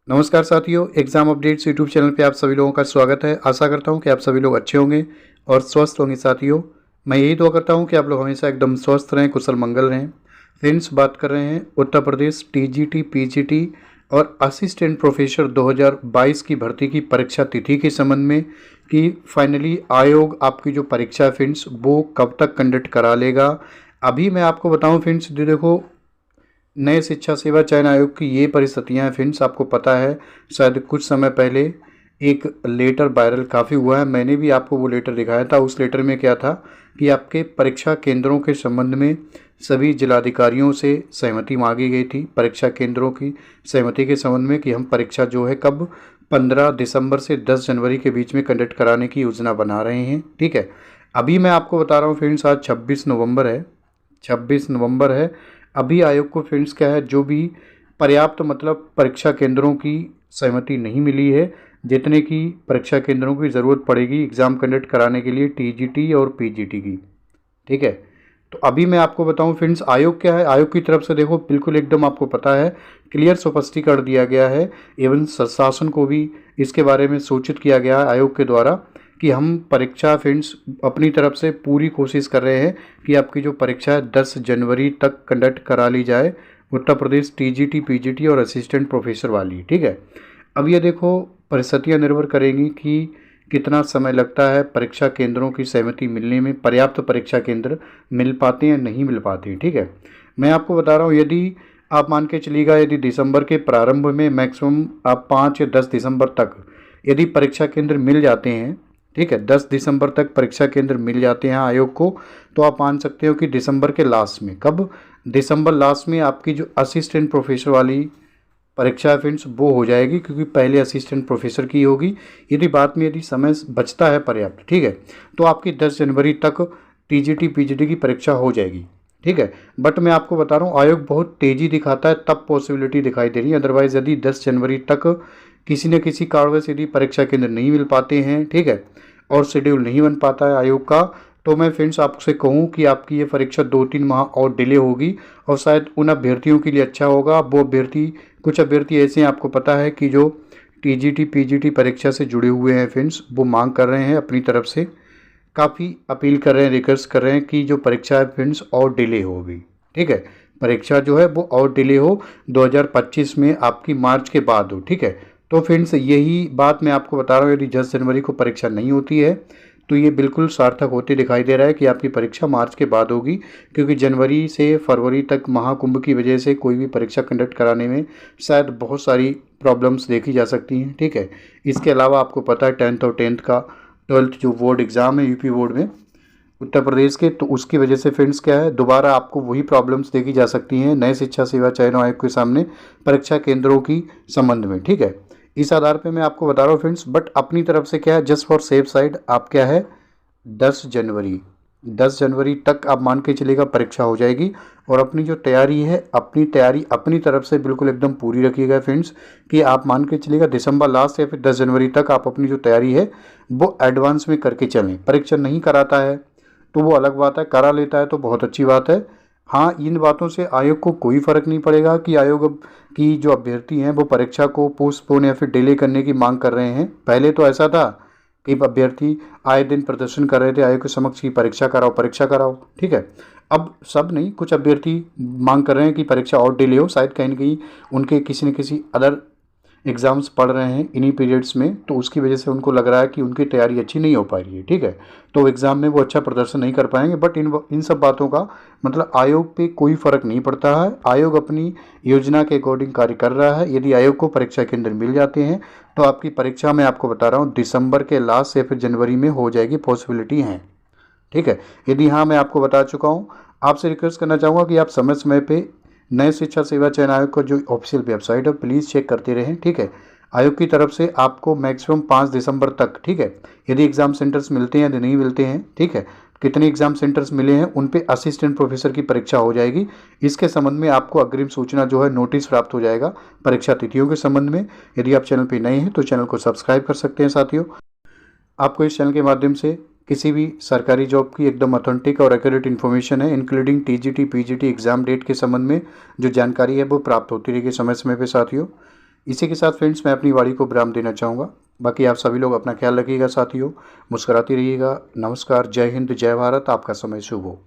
नमस्कार साथियों, exam updates YouTube channel पे आप सभी लोगों का स्वागत है। आशा करता हूँ कि आप सभी लोग अच्छे होंगे और स्वस्थ होंगे। साथियों, मैं यही दुआ करता हूँ कि आप लोग हमेशा एकदम स्वस्थ रहें, कुशल मंगल रहें। फ्रेंड्स, बात कर रहे हैं उत्तर प्रदेश टीजीटी, पीजीटी और असिस्टेंट प्रोफेसर 2022 की भर्ती की परीक्षा तिथि के संबंध में कि फाइनली आयोग आपकी जो परीक्षा है फ्रेंड्स वो कब तक कंडक्ट करा लेगा। अभी मैं आपको बताऊँ फ्रेंड्स, देखो नए शिक्षा सेवा चयन आयोग की ये परिस्थितियां हैं फ्रेंड्स। आपको पता है शायद कुछ समय पहले एक लेटर वायरल काफ़ी हुआ है। मैंने भी आपको वो लेटर दिखाया था। उस लेटर में क्या था कि आपके परीक्षा केंद्रों के संबंध में सभी जिलाधिकारियों से सहमति मांगी गई थी। परीक्षा केंद्रों की सहमति के संबंध में कि हम परीक्षा जो है कब 15 दिसंबर से 10 जनवरी के बीच में कंडक्ट कराने की योजना बना रहे हैं। ठीक है, अभी मैं आपको बता रहा हूँ फ्रेंड्स, आज 26 नवंबर है। अभी आयोग को फ्रेंड्स क्या है, जो भी पर्याप्त मतलब परीक्षा केंद्रों की सहमति नहीं मिली है, जितने की परीक्षा केंद्रों की ज़रूरत पड़ेगी एग्ज़ाम कंडक्ट कराने के लिए टीजीटी और पीजीटी की। ठीक है, तो अभी मैं आपको बताऊं फ्रेंड्स, आयोग क्या है, आयोग की तरफ से देखो बिल्कुल एकदम आपको पता है, क्लियर स्पष्टीकरण दिया गया है। एवं शासन को भी इसके बारे में सूचित किया गया है आयोग के द्वारा कि हम परीक्षा फ्रेंड्स अपनी तरफ से पूरी कोशिश कर रहे हैं कि आपकी जो परीक्षा है 10 जनवरी तक कंडक्ट करा ली जाए, उत्तर प्रदेश टीजीटी, पीजीटी और असिस्टेंट प्रोफेसर वाली। ठीक है, अब ये देखो परिस्थितियाँ निर्भर करेंगी कि कितना समय लगता है परीक्षा केंद्रों की सहमति मिलने में, पर्याप्त परीक्षा केंद्र मिल पाते हैं नहीं मिल पाते हैं। ठीक है, मैं आपको बता रहा हूँ, यदि आप मान के चलिएगा, यदि दिसंबर के प्रारंभ में मैक्सिमम आप 5 या 10 दिसंबर तक यदि परीक्षा केंद्र मिल जाते हैं, ठीक है, 10 दिसंबर तक परीक्षा केंद्र मिल जाते हैं आयोग को, तो आप मान सकते हो कि दिसंबर के लास्ट में, कब, दिसंबर लास्ट में आपकी जो असिस्टेंट प्रोफेसर वाली परीक्षा है फ्रेंड्स वो हो जाएगी, क्योंकि पहले असिस्टेंट प्रोफेसर की होगी। यदि बात में यदि समय बचता है पर्याप्त, ठीक है, तो आपकी 10 जनवरी तक टीजीटी पीजीटी की परीक्षा हो जाएगी। ठीक है, बट मैं आपको बता रहा हूँ आयोग बहुत तेज़ी दिखाता है तब पॉसिबिलिटी दिखाई दे रही है। अदरवाइज़ यदि 10 जनवरी तक किसी न किसी कारणवश यदि परीक्षा केंद्र नहीं मिल पाते हैं, ठीक है, और शेड्यूल नहीं बन पाता है आयोग का, तो मैं फ्रेंड्स आपसे कहूँ कि आपकी ये परीक्षा 2-3 माह और डिले होगी और शायद उन अभ्यर्थियों के लिए अच्छा होगा। वो अभ्यर्थी, कुछ अभ्यर्थी ऐसे हैं आपको पता है कि जो टीजीटी पीजीटी परीक्षा से जुड़े हुए हैं फ्रेंड्स, वो मांग कर रहे हैं अपनी तरफ से, काफ़ी अपील कर रहे हैं, रिक्वेस्ट कर रहे हैं कि जो परीक्षा है फ्रेंड्स और डिले हो भी। ठीक है, परीक्षा जो है वो और डिले हो, 2025 में आपकी मार्च के बाद हो। ठीक है, तो फ्रेंड्स यही बात मैं आपको बता रहा हूँ, यदि 10 जनवरी को परीक्षा नहीं होती है तो ये बिल्कुल सार्थक होते दिखाई दे रहा है कि आपकी परीक्षा मार्च के बाद होगी, क्योंकि जनवरी से फरवरी तक महाकुंभ की वजह से कोई भी परीक्षा कंडक्ट कराने में शायद बहुत सारी प्रॉब्लम्स देखी जा सकती हैं। ठीक है, इसके अलावा आपको पता है 10th और 10th का 12th जो बोर्ड एग्ज़ाम है यूपी बोर्ड में उत्तर प्रदेश के, तो उसकी वजह से फ्रेंड्स क्या है, दोबारा आपको वही प्रॉब्लम्स देखी जा सकती हैं नए शिक्षा सेवा चयन आयोग के सामने परीक्षा केंद्रों की संबंध में। ठीक है, इस आधार पे मैं आपको बता रहा हूँ फ्रेंड्स, बट अपनी तरफ से क्या है, जस्ट फॉर सेफ साइड आप क्या है 10 जनवरी, 10 जनवरी तक आप मान के चलेगा परीक्षा हो जाएगी। और अपनी जो तैयारी है, अपनी तैयारी अपनी तरफ से बिल्कुल एकदम पूरी रखिएगा फ्रेंड्स, कि आप मान के चलिएगा दिसंबर लास्ट या फिर 10 जनवरी तक आप अपनी जो तैयारी है वो एडवांस में करके चलें। परीक्षा नहीं कराता है तो वो अलग बात है, करा लेता है तो बहुत अच्छी बात है। हाँ, इन बातों से आयोग को कोई फ़र्क नहीं पड़ेगा कि आयोग की जो अभ्यर्थी हैं वो परीक्षा को पोस्टपोन या फिर डिले करने की मांग कर रहे हैं। पहले तो ऐसा था कि अभ्यर्थी आए दिन प्रदर्शन कर रहे थे आयोग के समक्ष की परीक्षा कराओ परीक्षा कराओ। ठीक है, अब सब नहीं, कुछ अभ्यर्थी मांग कर रहे हैं कि परीक्षा और डिले हो, शायद कहीं न कहीं उनके किसी न किसी अदर एग्ज़ाम्स पढ़ रहे हैं इन्हीं पीरियड्स में, तो उसकी वजह से उनको लग रहा है कि उनकी तैयारी अच्छी नहीं हो पा रही है। ठीक है, तो एग्ज़ाम में वो अच्छा प्रदर्शन नहीं कर पाएंगे। बट इन सब बातों का मतलब आयोग पे कोई फ़र्क नहीं पड़ता है। आयोग अपनी योजना के अकॉर्डिंग कार्य कर रहा है। यदि आयोग को परीक्षा केंद्र मिल जाते हैं तो आपकी परीक्षा मैं आपको बता रहा हूँ दिसंबर के लास्ट या फिर जनवरी में हो जाएगी, पॉसिबिलिटी हैं। ठीक है, यदि हाँ मैं आपको बता चुका हूँ, आपसे रिक्वेस्ट करना चाहूँगा कि आप समय समय पे नए शिक्षा सेवा चयन आयोग का जो ऑफिशियल वेबसाइट है प्लीज़ चेक करते रहें। ठीक है, आयोग की तरफ से आपको मैक्सिमम 5 दिसंबर तक, ठीक है, यदि एग्ज़ाम सेंटर्स मिलते हैं या नहीं मिलते हैं, ठीक है, कितने एग्ज़ाम सेंटर्स मिले हैं उन पे असिस्टेंट प्रोफेसर की परीक्षा हो जाएगी। इसके संबंध में आपको अग्रिम सूचना जो है नोटिस प्राप्त हो जाएगा परीक्षा तिथियों के संबंध में। यदि आप चैनल पर नए हैं तो चैनल को सब्सक्राइब कर सकते हैं। साथियों, आपको इस चैनल के माध्यम से किसी भी सरकारी जॉब की एकदम ऑथेंटिक और एक्यूरेट इन्फॉर्मेशन है, including TGT PGT exam date के संबंध में जो जानकारी है वो प्राप्त होती रहेगी समय समय पे। साथियों, इसी के साथ फ्रेंड्स मैं अपनी वाणी को विराम देना चाहूँगा। बाकी आप सभी लोग अपना ख्याल रखिएगा साथियों, मुस्कुराते रहिएगा। नमस्कार, जय हिंद, जय भारत। आपका समय शुभ हो।